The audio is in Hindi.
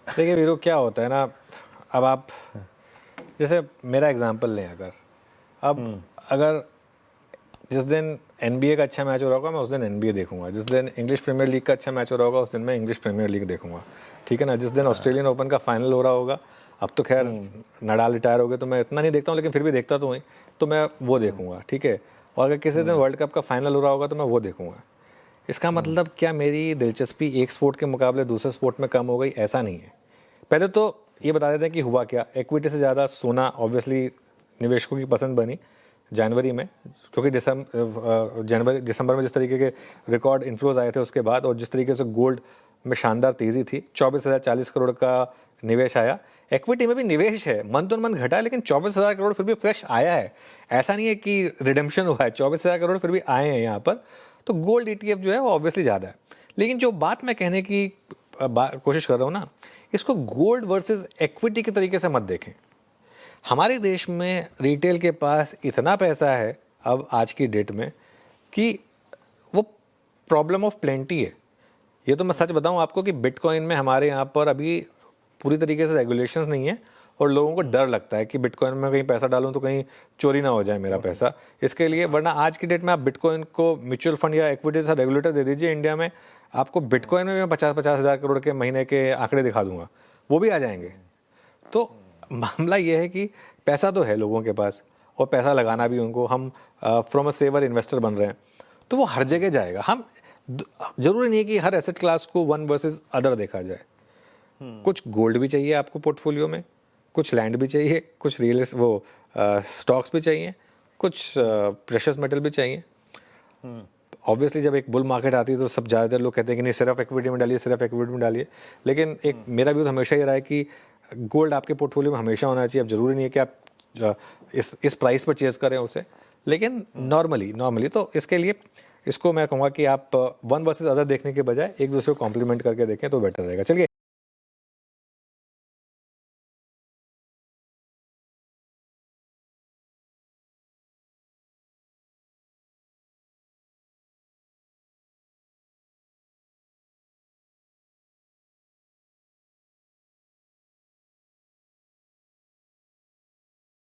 देखिए वीरू, क्या होता है ना, अब आप जैसे मेरा एग्जांपल लें, अगर जिस दिन एनबीए का अच्छा मैच हो रहा होगा मैं उस दिन एनबीए देखूंगा, जिस दिन इंग्लिश प्रीमियर लीग का अच्छा मैच हो रहा होगा उस दिन मैं इंग्लिश प्रीमियर लीग देखूंगा, ठीक है ना। जिस दिन ऑस्ट्रेलियन ओपन का फाइनल हो रहा होगा, अब तो खैर नडाल रिटायर हो गए तो मैं इतना नहीं देखता हूँ, लेकिन फिर भी देखता तो वहीं, तो मैं वो देखूंगा, ठीक है। और अगर किसी दिन वर्ल्ड कप का फाइनल हो रहा होगा तो मैं वो देखूंगा। इसका मतलब क्या मेरी दिलचस्पी एक स्पोर्ट के मुकाबले दूसरे स्पोर्ट में कम हो गई? ऐसा नहीं है। पहले तो ये बता देते हैं कि हुआ क्या। इक्विटी से ज़्यादा सोना ऑब्वियसली निवेशकों की पसंद बनी जनवरी में, क्योंकि दिसंबर में जिस तरीके के रिकॉर्ड इन्फ्लोज आए थे उसके बाद, और जिस तरीके से गोल्ड में शानदार तेज़ी थी, 24,040 करोड़ का निवेश आया। इक्विटी में भी निवेश है, मन तो मन घटा है, लेकिन 24,000 करोड़ फिर भी फ्रेश आया है। ऐसा नहीं है कि रिडेम्पशन हुआ है, 24,000 करोड़ फिर भी आए हैं यहाँ पर। तो गोल्ड ईटीएफ जो है वो ऑब्वियसली ज़्यादा है। लेकिन जो बात मैं कहने की कोशिश कर रहा हूँ ना, इसको गोल्ड वर्सेस इक्विटी के तरीके से मत देखें। हमारे देश में रिटेल के पास इतना पैसा है अब आज की डेट में कि वो प्रॉब्लम ऑफ प्लेंटी है। ये तो मैं सच बताऊं आपको कि बिटकॉइन में हमारे यहाँ पर अभी पूरी तरीके से रेगुलेशंस नहीं है, और लोगों को डर लगता है कि बिटकॉइन में कहीं पैसा डालूं तो कहीं चोरी ना हो जाए मेरा पैसा, इसके लिए। वरना आज की डेट में आप बिटकॉइन को म्यूचुअल फंड या इक्विटी से रेगुलेटर दे दीजिए इंडिया में, आपको बिटकॉइन में मैं 50-50 हज़ार करोड़ के महीने के आंकड़े दिखा दूंगा, वो भी आ जाएंगे। तो मामला ये है कि पैसा तो है लोगों के पास, और पैसा लगाना भी उनको, हम फ्रॉम अ सेवर इन्वेस्टर बन रहे हैं, तो वो हर जगह जाएगा। हम जरूरी नहीं है कि हर एसेट क्लास को वन वर्सेस अदर देखा जाए। कुछ गोल्ड भी चाहिए आपको पोर्टफोलियो में, कुछ लैंड भी चाहिए, कुछ रियल स्टॉक्स भी चाहिए, कुछ प्रेशियस मेटल भी चाहिए। ऑब्वियसली जब एक बुल मार्केट आती है तो सब ज़्यादातर लोग कहते हैं कि नहीं सिर्फ इक्विटी में डालिए, सिर्फ इक्विटी में डालिए। लेकिन एक मेरा व्यू हमेशा ये रहा है कि गोल्ड आपके पोर्टफोलियो में हमेशा होना चाहिए। अब जरूरी नहीं है कि आप इस प्राइस पर चेज़ करें उसे, लेकिन नॉर्मली तो इसके लिए इसको मैं कहूँगा कि आप वन वर्सेस अदर देखने के बजाय एक दूसरे को कॉम्प्लीमेंट करके देखें तो बेटर रहेगा। चलिए।